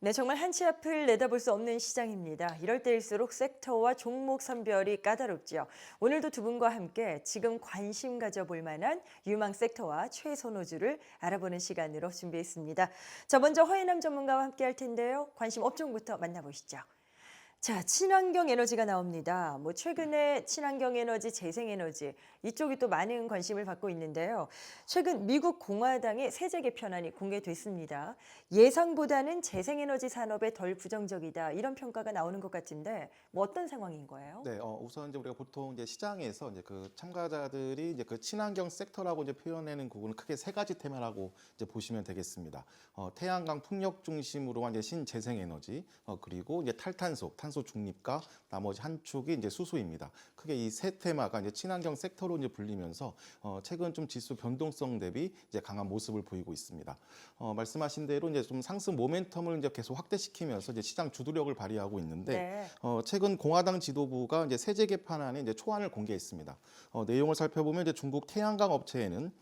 네, 정말 한치 앞을 내다볼 수 없는 시장입니다. 이럴 때일수록 섹터와 종목 선별이 까다롭죠. 오늘도 두 분과 함께 지금 관심 가져볼 만한 유망 섹터와 최선호주를 알아보는 시간으로 준비했습니다. 자, 먼저 허예남 전문가와 함께 할 텐데요. 관심 업종부터 만나보시죠. 자, 친환경 에너지가 나옵니다. 최근에 친환경 에너지, 재생 에너지 이쪽이 또 많은 관심을 받고 있는데요. 최근 미국 공화당의 세제 개편안이 공개됐습니다. 예상보다는 재생 에너지 산업에 덜 부정적이다 이런 평가가 나오는 것 같은데 어떤 상황인 거예요? 네, 우선 이제 우리가 보통 이제 시장에서 이제 그 참가자들이 이제 그 친환경 섹터라고 이제 표현하는 부분은 크게 세 가지 테마라고 이제 보시면 되겠습니다. 태양광 풍력 중심으로 한 이제 신재생 에너지, 그리고 이제 탈탄소, 탄소 중립과 나머지 한 축이 이제 수소입니다. 크게 이 세 테마가 이제 친환경 섹터로 이제 불리면서 최근 좀 지수 변동성 대비 이제 강한 모습을 보이고 있습니다. 말씀하신 대로 이제 좀 상승 모멘텀을 이제 계속 확대시키면서 이제 시장 주도력을 발휘하고 있는데 네. 최근 공화당 지도부가 이제 세제 개편안의 이제 초안을 공개했습니다. 내용을 살펴보면 이제 중국 태양광 업체에는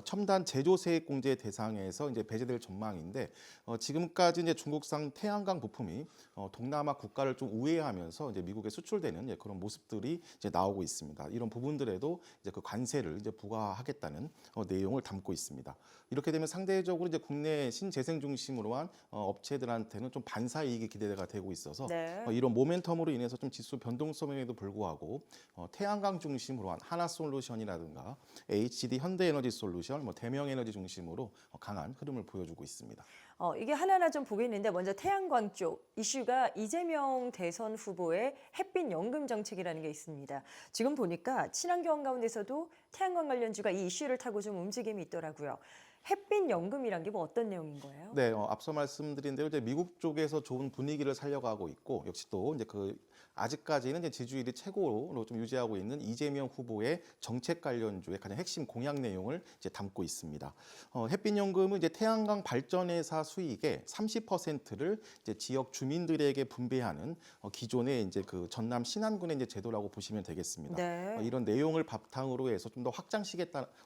첨단 제조 세액 공제 대상에서 이제 배제될 전망인데 지금까지 이제 중국산 태양광 부품이 동남아 국가를 좀 우회하면서 이제 미국에 수출되는 그런 모습들이 이제 나오고 있습니다. 이런 부분들에도 이제 그 관세를 이제 부과하겠다는 내용을 담고 있습니다. 이렇게 되면 상대적으로 이제 국내 신재생 중심으로 한 업체들한테는 좀 반사 이익이 기대가 되고 있어서 네. 이런 모멘텀으로 인해서 좀 지수 변동성에도 불구하고 태양광 중심으로 한 하나솔루션이라든가 HD 현대에너지 솔루션, 대명에너지 중심으로 강한 흐름을 보여주고 있습니다. 이게 하나하나 좀 보겠는데 먼저 태양광 쪽 이슈가 이재명 대선 후보의 햇빛 연금 정책이라는 게 있습니다. 지금 보니까 친환경 가운데서도 태양광 관련주가 이 이슈를 타고 좀 움직임이 있더라고요. 햇빛 연금이란 게 어떤 내용인 거예요? 네, 앞서 말씀드린 대로 이제 미국 쪽에서 좋은 분위기를 살려가고 있고 역시 또 이제 그 아직까지는 이제 지지율이 최고로 좀 유지하고 있는 이재명 후보의 정책 관련주의 가장 핵심 공약 내용을 이제 담고 있습니다. 햇빛연금은 이제 태양광 발전회사 수익의 30%를 이제 지역 주민들에게 분배하는 기존의 이제 그 전남 신안군의 이제 제도라고 보시면 되겠습니다. 네. 이런 내용을 바탕으로 해서 좀 더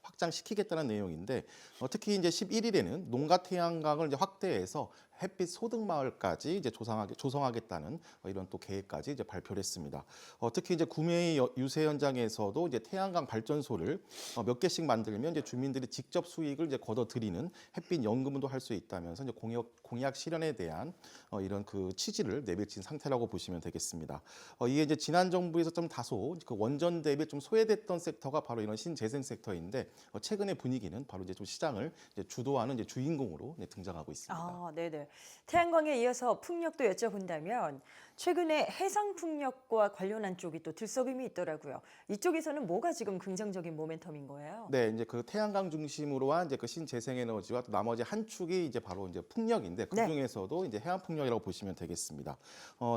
확장시키겠다는 내용인데 특히 이제 11일에는 농가 태양광을 이제 확대해서 햇빛 소득 마을까지 이제 조성하겠다는 이런 또 계획까지 이제 발표를 했습니다. 특히 이제 구매의 유세 현장에서도 이제 태양광 발전소를 몇 개씩 만들면 이제 주민들이 직접 수익을 이제 걷어들이는 햇빛 연금도 할 수 있다면서 이제 공약 실현에 대한 이런 그 취지를 내비친 상태라고 보시면 되겠습니다. 이게 이제 지난 정부에서 좀 다소 그 원전 대비 좀 소외됐던 섹터가 바로 이런 신재생 섹터인데 최근의 분위기는 바로 이제 좀 시장을 이제 주도하는 이제 주인공으로 이제 등장하고 있습니다. 아, 네네. 태양광에 이어서 풍력도 여쭤본다면 최근에 해상 풍력과 관련한 쪽이 또 들썩임이 있더라고요. 이쪽에서는 뭐가 지금 긍정적인 모멘텀인 거예요? 네, 이제 그 태양광 중심으로 한 이제 그 신재생에너지와 또 나머지 한 축이 이제 바로 이제 풍력인데 그 네. 중에서도 이제 해안 풍력이라고 보시면 되겠습니다.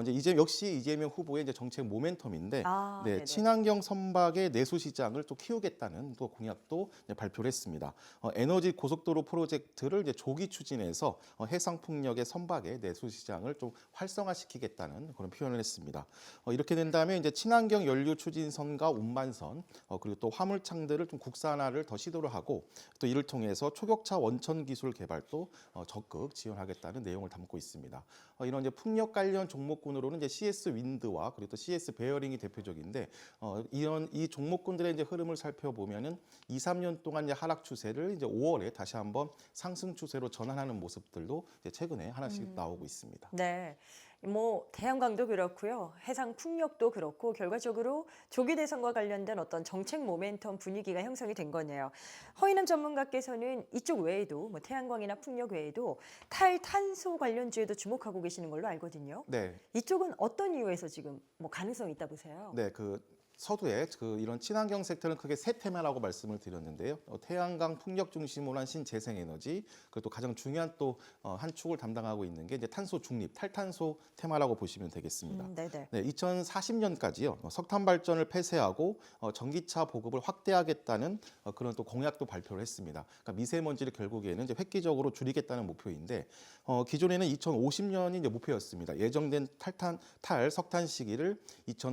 이제 역시 이재명 후보의 이제 정책 모멘텀인데, 아, 네, 네네. 친환경 선박의 내수 시장을 또 키우겠다는 또 공약도 이제 발표를 했습니다. 에너지 고속도로 프로젝트를 이제 조기 추진해서 해상 풍력의 선박의 내수 시장을 좀 활성화시키겠다는 그런 표현을 했습니다. 이렇게 된다면 이제 친환경 연료 추진선과 운반선 그리고 또 화물창들을 좀 국산화를 더 시도를 하고 또 이를 통해서 초격차 원천 기술 개발도 적극 지원하겠다는 내용을 담고 있습니다. 이런 이제 풍력 관련 종목군으로는 이제 CS 윈드와 그리고 또 CS 베어링이 대표적인데 이런 이 종목군들의 이제 흐름을 살펴보면은 2, 3년 동안 이제 하락 추세를 이제 5월에 다시 한번 상승 추세로 전환하는 모습들도 이제 최근에 하나씩 나오고 있습니다. 네. 태양광도 그렇고요. 해상 풍력도 그렇고 결과적으로 조기 대선과 관련된 어떤 정책 모멘텀 분위기가 형성이 된 거네요. 허인남 전문가께서는 이쪽 외에도 태양광이나 풍력 외에도 탈탄소 관련주에도 주목하고 계시는 걸로 알거든요. 네. 이쪽은 어떤 이유에서 지금 가능성이 있다 보세요? 네, 그 서두에 그 이런 친환경 섹터는 크게 세 테마라고 말씀을 드렸는데요. 태양광 풍력 중심으로 한 신재생 에너지, 그리고 또 가장 중요한 또 한 축을 담당하고 있는 게 이제 탄소 중립, 탈탄소 테마라고 보시면 되겠습니다. 네네. 네, 2040년까지요. 석탄 발전을 폐쇄하고 전기차 보급을 확대하겠다는 그런 또 공약도 발표를 했습니다. 그러니까 미세먼지를 결국에는 이제 획기적으로 줄이겠다는 목표인데 기존에는 2050년이 이제 목표였습니다. 예정된 탈석탄 시기를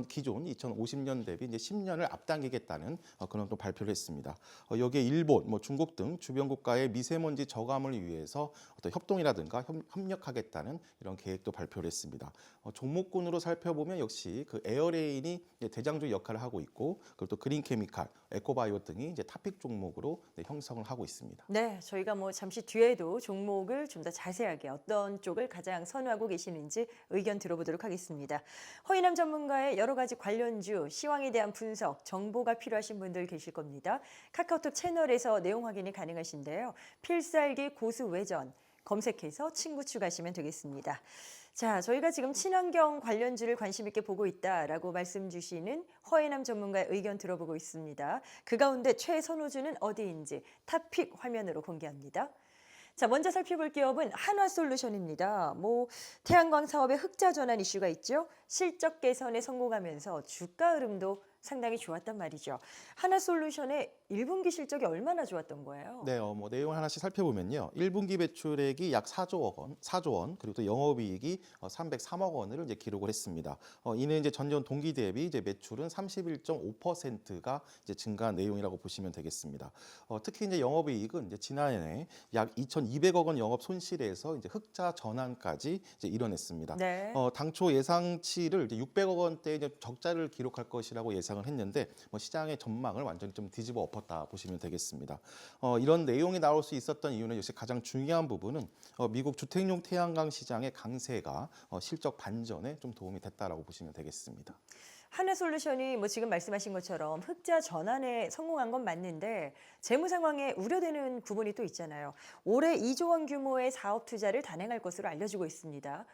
기존 2050년 대비 대비 이제 10년을 앞당기겠다는 그런 또 발표를 했습니다. 여기에 일본, 중국 등 주변 국가의 미세먼지 저감을 위해서 어떤 협동이라든가 협력하겠다는 이런 계획도 발표를 했습니다. 종목군으로 살펴보면 역시 그 에어레인이 대장주 역할을 하고 있고, 그리고 또 그린케미칼, 에코바이오 등이 이제 탑픽 종목으로 형성을 하고 있습니다. 네, 저희가 뭐 잠시 뒤에도 종목을 좀 더 자세하게 어떤 쪽을 가장 선호하고 계시는지 의견 들어보도록 하겠습니다. 허인남 전문가의 여러 가지 관련주, 시황에 대한 분석, 정보가 필요하신 분들 계실 겁니다. 카카오톡 채널에서 내용 확인이 가능하신데요. 필살기 고수 외전 검색해서 친구 추가하시면 되겠습니다. 자, 저희가 지금 친환경 관련주를 관심 있게 보고 있다라고 말씀 주시는 허예남 전문가의 의견 들어보고 있습니다. 그 가운데 최선호주는 어디인지 탑픽 화면으로 공개합니다. 자, 먼저 살펴볼 기업은 한화솔루션입니다. 태양광 사업의 흑자 전환 이슈가 있죠. 실적 개선에 성공하면서 주가 흐름도 상당히 좋았단 말이죠. 한화솔루션의 1분기 실적이 얼마나 좋았던 거예요? 네, 내용을 하나씩 살펴보면요. 1분기 매출액이 약 4조 원, 그리고 또 영업이익이 303억 원을 이제 기록을 했습니다. 이는 이제 전년 동기 대비 이제 매출은 31.5%가 이제 증가한 내용이라고 보시면 되겠습니다. 특히 이제 영업이익은 이제 지난해 약 2,200억 원 영업 손실에서 이제 흑자 전환까지 이제 이뤄냈습니다. 네. 당초 예상치를 이제 600억 원대 이제 적자를 기록할 것이라고 예상을 했는데 시장의 전망을 완전히 좀 뒤집어 엎었다 보시면 되겠습니다. 이런 내용이 나올 수 있었던 이유는 역시 가장 중요한 부분은 미국 주택용 태양광 시장의 강세가 실적 반전에 좀 도움이 됐다라고 보시면 되겠습니다. 한화솔루션이 지금 말씀하신 것처럼 흑자 전환에 성공한 건 맞는데 재무 상황에 우려되는 부분이 또 있잖아요. 올해 2조 원 규모의 사업 투자를 단행할 것으로 알려지고 있습니다.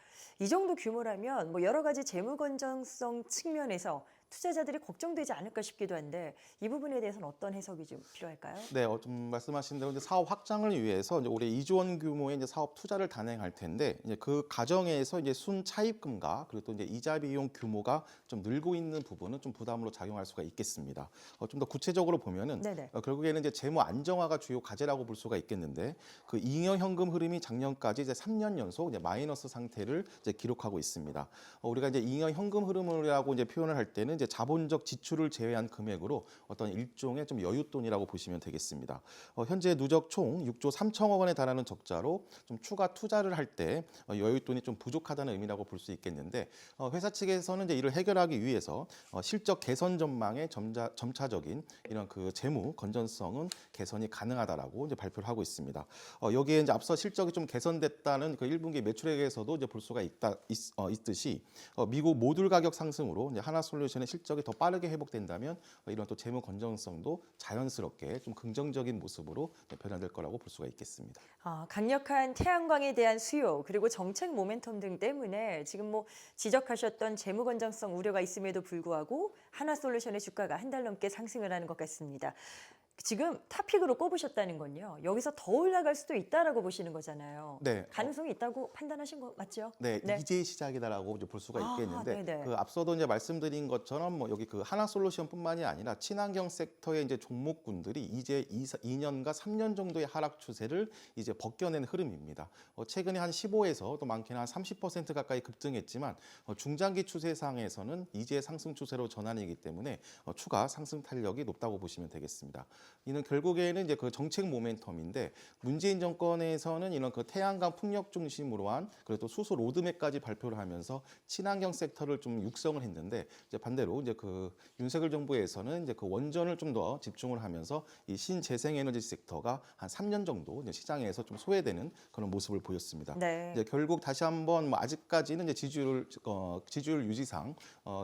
이 정도 규모라면 여러 가지 재무 건전성 측면에서 투자자들이 걱정되지 않을까 싶기도 한데 이 부분에 대해서는 어떤 해석이 좀 필요할까요? 네, 좀 말씀하신 대로 이제 사업 확장을 위해서 이제 올해 2조 원 규모의 이제 사업 투자를 단행할 텐데 이제 그 과정에서 이제 순 차입금과 그리고 또 이제 이자 비용 규모가 좀 늘고 있는 부분은 좀 부담으로 작용할 수가 있겠습니다. 좀 더 구체적으로 보면은 네네. 결국에는 이제 재무 안정화가 주요 과제라고 볼 수가 있겠는데 그 잉여 현금 흐름이 작년까지 이제 3년 연속 이제 마이너스 상태를 이제 기록하고 있습니다. 우리가 이제 잉여 현금 흐름이라고 이제 표현을 할 때는 이제 자본적 지출을 제외한 금액으로 어떤 일종의 좀 여윳돈이라고 보시면 되겠습니다. 현재 누적 총 6조 3천억 원에 달하는 적자로 좀 추가 투자를 할 때 여윳돈이 좀 부족하다는 의미라고 볼 수 있겠는데 회사 측에서는 이제 이를 해결하기 위해서 실적 개선 전망의 점차적인 이런 그 재무 건전성은 개선이 가능하다라고 이제 발표를 하고 있습니다. 여기에 이제 앞서 실적이 좀 개선됐다는 그 1분기 매출액에서도 이제 볼 수가 있듯이 미국 모듈 가격 상승으로 이제 한화솔루션의 실적이 더 빠르게 회복된다면 이런 또 재무 건전성도 자연스럽게 좀 긍정적인 모습으로 변화될 거라고 볼 수가 있겠습니다. 강력한 태양광에 대한 수요 그리고 정책 모멘텀 등 때문에 지금 지적하셨던 재무 건전성 우려가 있음에도 불구하고 한화솔루션의 주가가 한 달 넘게 상승을 하는 것 같습니다. 지금 탑픽으로 꼽으셨다는 건요. 여기서 더 올라갈 수도 있다라고 보시는 거잖아요. 네. 가능성이 있다고 판단하신 거 맞죠? 네, 이제 시작이다라고 이제 볼 수가 있겠는데 네네. 그 앞서도 이제 말씀드린 것처럼 여기 그 한화솔루션뿐만이 아니라 친환경 섹터의 이제 종목군들이 이제 2년과 3년 정도의 하락 추세를 이제 벗겨낸 흐름입니다. 최근에 한 15에서 또 많게는 한 30% 가까이 급등했지만 중장기 추세상에서는 이제 상승 추세로 전환이기 때문에 추가 상승 탄력이 높다고 보시면 되겠습니다. 이는 결국에는 이제 그 정책 모멘텀인데 문재인 정권에서는 이런 그 태양광 풍력 중심으로 한 그리고 또 수소 로드맵까지 발표를 하면서 친환경 섹터를 좀 육성을 했는데 이제 반대로 이제 그 윤석열 정부에서는 이제 그 원전을 좀 더 집중을 하면서 이 신재생에너지 섹터가 한 3년 정도 이제 시장에서 좀 소외되는 그런 모습을 보였습니다. 네. 이제 결국 다시 한번 아직까지는 이제 지지율 유지상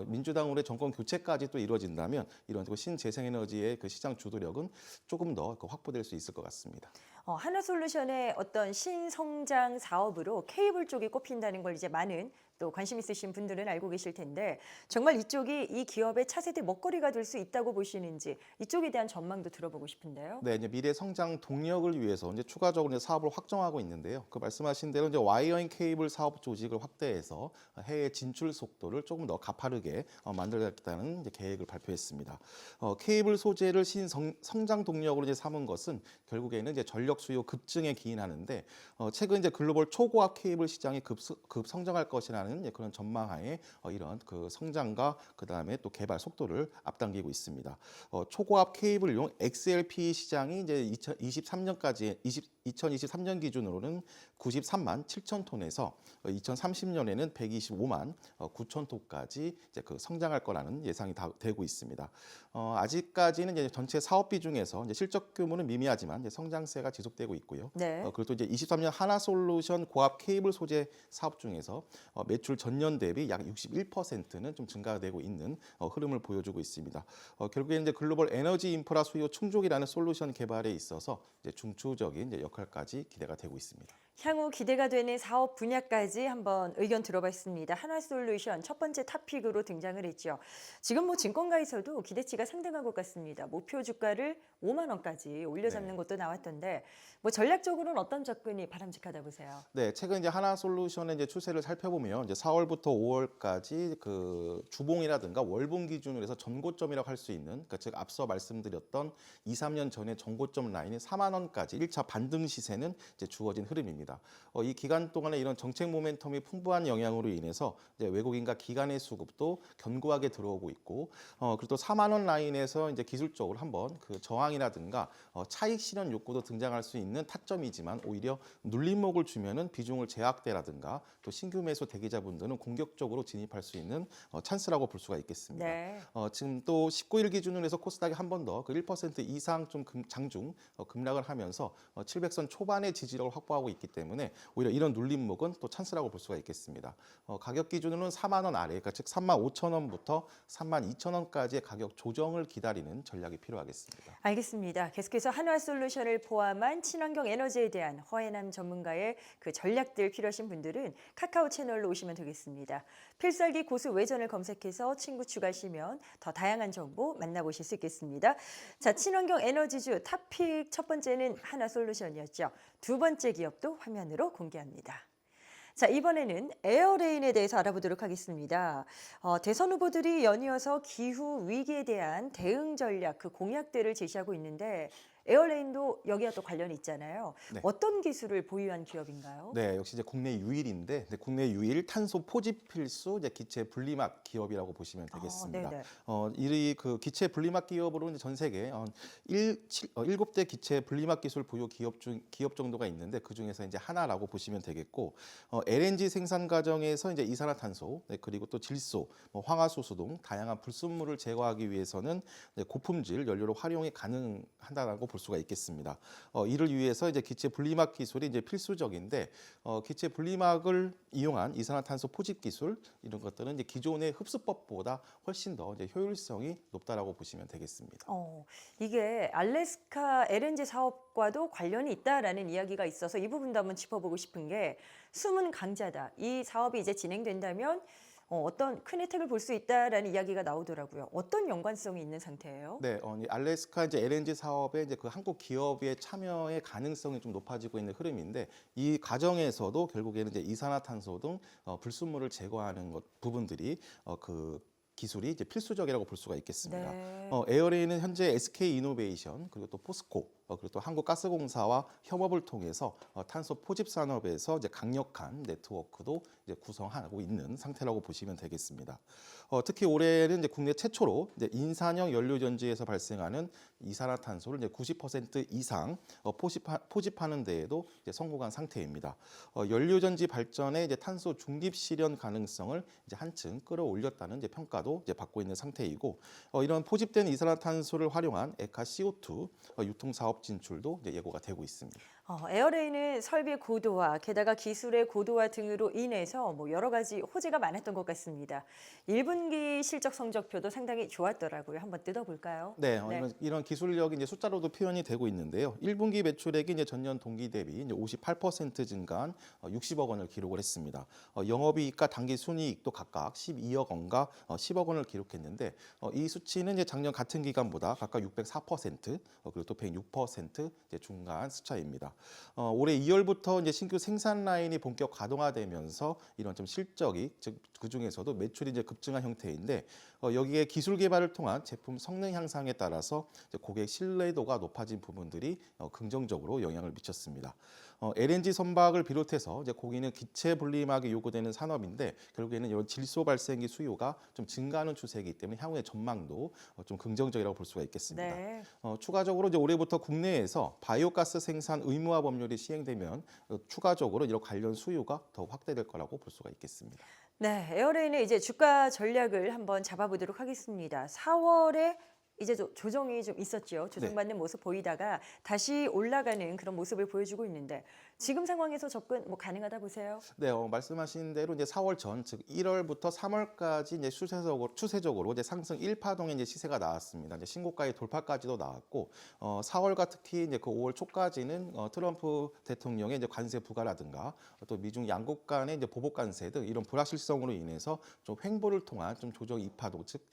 민주당으로의 정권 교체까지 또 이루어진다면 이런 그 신재생에너지의 그 시장 주도력은 조금 더 확보될 수 있을 것 같습니다. 한화솔루션의 어떤 신성장 사업으로 케이블 쪽이 꼽힌다는 걸 이제 많은 또 관심 있으신 분들은 알고 계실 텐데 정말 이쪽이 이 기업의 차세대 먹거리가 될 수 있다고 보시는지 이쪽에 대한 전망도 들어보고 싶은데요. 네, 이제 미래 성장 동력을 위해서 이제 추가적으로 이제 사업을 확정하고 있는데요. 그 말씀하신 대로 이제 와이어인 케이블 사업 조직을 확대해서 해외 진출 속도를 조금 더 가파르게 만들겠다는 이제 계획을 발표했습니다. 케이블 소재를 성장 동력으로 이제 삼은 것은 결국에는 이제 전력 수요 급증에 기인하는데 최근 이제 글로벌 초고압 케이블 시장이 급 성장할 것이라는 있다는 그런 전망하에 이런 그 성장과 그다음에 또 개발 속도를 앞당기고 있습니다. 초고압 케이블용 XLPE 시장이 이제 2023년 기준으로는 93만 7천 톤에서 2030년에는 125만 9천 톤까지 이제 그 성장할 거라는 예상이 되고 있습니다. 아직까지는 이제 전체 사업비 중에서 이제 실적 규모는 미미하지만 이제 성장세가 지속되고 있고요. 네. 그리고 또 이제 23년 하나솔루션 고압 케이블 소재 사업 중에서 매출 전년 대비 약 61%는 좀 증가되고 있는 흐름을 보여주고 있습니다. 결국에는 이제 글로벌 에너지 인프라 수요 충족이라는 솔루션 개발에 있어서 이제 중추적인 이제 역할까지 기대가 되고 있습니다. 향후 기대가 되는 사업 분야까지 한번 의견 들어봤습니다. 하나솔루션 첫 번째 탑픽으로 등장을 했죠. 지금 뭐 증권가에서도 기대치가 상당한 것 같습니다. 목표 주가를 5만 원까지 올려잡는 네. 것도 나왔던데 뭐 전략적으로는 어떤 접근이 바람직하다 보세요? 네, 최근 이제 하나솔루션의 이제 추세를 살펴보면 이제 4월부터 5월까지 그 주봉이라든가 월봉 기준으로 해서 전고점이라고 할 수 있는, 그러니까 즉 앞서 말씀드렸던 2, 3년 전에 전고점 라인이 4만 원까지 1차 반등 시세는 이제 주어진 흐름입니다. 이 기간 동안에 이런 정책 모멘텀이 풍부한 영향으로 인해서 이제 외국인과 기관의 수급도 견고하게 들어오고 있고, 그리고 또 4만 원 라인에서 이제 기술적으로 한번 그 저항이라든가 차익 실현 욕구도 등장할 수 있는 타점이지만 오히려 눌림목을 주면은 비중을 제약대라든가 또 신규 매수 대기자분들은 공격적으로 진입할 수 있는 찬스라고 볼 수가 있겠습니다. 네. 지금 또 19일 기준으로 해서 코스닥이 한 번 더 그 1% 이상 좀 장중 급락을 하면서 700선 초반의 지지력을 확보하고 있기 때문에 오히려 이런 눌림목은 또 찬스라고 볼 수가 있겠습니다. 가격 기준으로는 4만 원 아래, 그러니까 즉 3만 5천 원부터 3만 2천 원까지의 가격 조정을 기다리는 전략이 필요하겠습니다. 알겠습니다. 계속해서 한화솔루션을 포함한 친환경 에너지에 대한 허해남 전문가의 그 전략들 필요하신 분들은 카카오 채널로 오시면 되겠습니다. 필살기 고수 외전을 검색해서 친구 추가하시면 더 다양한 정보 만나보실 수 있겠습니다. 자, 친환경 에너지주 탑픽 첫 번째는 한화솔루션이었죠. 두 번째 기업도 화면으로 공개합니다. 자, 이번에는 에어레인에 대해서 알아보도록 하겠습니다. 대선 후보들이 연이어서 기후 위기에 대한 대응 전략, 그 공약들을 제시하고 있는데 에어레인도 여기와 또 관련이 있잖아요. 네. 어떤 기술을 보유한 기업인가요? 네, 역시 이제 국내 유일인데 국내 유일 탄소 포집 필수 이제 기체 분리막 기업이라고 보시면 되겠습니다. 네네. 이 그 기체 분리막 기업으로 이제 전 세계 7대 기체 분리막 기술 보유 기업 정도가 있는데 그 중에서 이제 하나라고 보시면 되겠고, LNG 생산 과정에서 이제 이산화탄소, 네, 그리고 또 질소, 황화수소 등 다양한 불순물을 제거하기 위해서는 고품질 연료로 활용이 가능하다라고 볼 수가 있겠습니다. 이를 위해서 이제 기체 분리막 기술이 이제 필수적인데, 기체 분리막을 이용한 이산화탄소 포집 기술 이런 것들은 이제 기존의 흡수법보다 훨씬 더 이제 효율성이 높다라고 보시면 되겠습니다. 이게 알래스카 LNG 사업과도 관련이 있다라는 이야기가 있어서 이 부분도 한번 짚어보고 싶은 게 숨은 강자다. 이 사업이 이제 진행된다면 어떤 큰 혜택을 볼 수 있다라는 이야기가 나오더라고요. 어떤 연관성이 있는 상태예요? 네, 이 알래스카 이제 LNG 사업에 이제 그 한국 기업의 참여의 가능성이 좀 높아지고 있는 흐름인데, 이 과정에서도 결국에는 이제 이산화탄소 등 불순물을 제거하는 부분들이 그 기술이 이제 필수적이라고 볼 수가 있겠습니다. 네. 에어레인은 현재 SK 이노베이션 그리고 또 포스코 그리고 또 한국가스공사와 협업을 통해서 탄소 포집 산업에서 이제 강력한 네트워크도 이제 구성하고 있는 상태라고 보시면 되겠습니다. 특히 올해는 이제 국내 최초로 이제 인산형 연료전지에서 발생하는 이산화탄소를 이제 90% 이상 포집하는 데에도 이제 성공한 상태입니다. 연료전지 발전의 이제 탄소 중립 실현 가능성을 이제 한층 끌어올렸다는 이제 평가도 이제 받고 있는 상태이고, 이런 포집된 이산화탄소를 활용한 에카 CO2 유통 사업 진출도 이제 예고가 되고 있습니다. 에어레인은 설비 고도화, 게다가 기술의 고도화 등으로 인해서 뭐 여러 가지 호재가 많았던 것 같습니다. 1분기 실적 성적표도 상당히 좋았더라고요. 한번 뜯어볼까요? 네, 이런 기술력이 이제 숫자로도 표현이 되고 있는데요. 1분기 매출액이 이제 전년 동기 대비 이제 58% 증가한 60억 원을 기록을 했습니다. 영업이익과 당기 순이익도 각각 12억 원과 10억 원을 기록했는데, 이 수치는 이제 작년 같은 기간보다 각각 604% 그리고 또 106% 이제 증가한 숫자입니다. 올해 2월부터 이제 신규 생산 라인이 본격 가동화되면서 이런 좀 실적이, 즉 그 중에서도 매출이 이제 급증한 형태인데, 여기에 기술 개발을 통한 제품 성능 향상에 따라서 이제 고객 신뢰도가 높아진 부분들이 긍정적으로 영향을 미쳤습니다. LNG 선박을 비롯해서 이제 고기는 기체 분리막이 요구되는 산업인데 결국에는 이런 질소 발생기 수요가 좀 증가하는 추세이기 때문에 향후의 전망도 좀 긍정적이라고 볼 수가 있겠습니다. 네. 추가적으로 이제 올해부터 국내에서 바이오가스 생산 의무화 법률이 시행되면 추가적으로 이런 관련 수요가 더 확대될 거라고 볼 수가 있겠습니다. 네, 에어레인의 이제 주가 전략을 한번 잡아보도록 하겠습니다. 4월에 이제 조정이 좀 있었죠. 네. 조정받는 모습 보이다가 다시 올라가는 그런 모습을 보여주고 있는데 지금 상황에서 접근 뭐 가능하다 보세요? 네, 말씀하신 대로 이제 4월 전, 즉 1월부터 3월까지 이제 추세적으로 이제 상승 1파동의 이제 시세가 나왔습니다. 이제 신고가의 돌파까지도 나왔고, 4월과 특히 이제 그 5월 초까지는 트럼프 대통령의 이제 관세 부과라든가 또 미중 양국 간의 이제 보복 관세 등 이런 불확실성으로 인해서 좀 횡보를 통한 좀 조정 2파동, 즉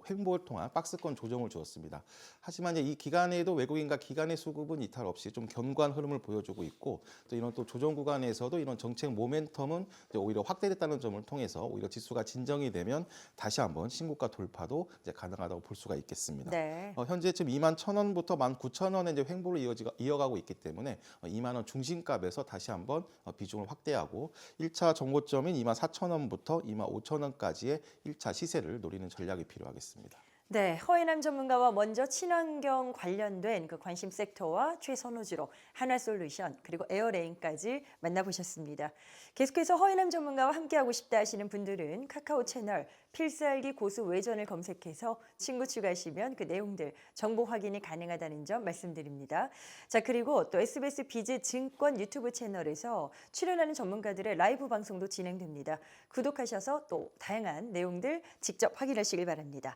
횡보를 통한 박스권 조정을 주었습니다. 하지만 이제 이 기간에도 외국인과 기관의 수급은 이탈 없이 좀 견고한 흐름을 보여주고 있고 또 이런 또 조정 구간에서도 이런 정책 모멘텀은 이제 오히려 확대됐다는 점을 통해서 오히려 지수가 진정이 되면 다시 한번 신고가 돌파도 이제 가능하다고 볼 수가 있겠습니다. 네. 현재 지금 21,000원부터 19,000원의 이제 횡보를 이어가고 있기 때문에 2만 원 중심값에서 다시 한번 비중을 확대하고 1차 정고점인 24,000원부터 25,000원까지의 1차 시세를 노리는 전략이 필요하겠습니다. 네, 허혜남 전문가와 먼저 친환경 관련된 그 관심 섹터와 최선호주로 한화솔루션 그리고 에어레인까지 만나보셨습니다. 계속해서 허혜남 전문가와 함께하고 싶다 하시는 분들은 카카오 채널 필살기 고수 외전을 검색해서 친구 추가하시면 그 내용들 정보 확인이 가능하다는 점 말씀드립니다. 자, 그리고 또 SBS 비즈 증권 유튜브 채널에서 출연하는 전문가들의 라이브 방송도 진행됩니다. 구독하셔서 또 다양한 내용들 직접 확인하시길 바랍니다.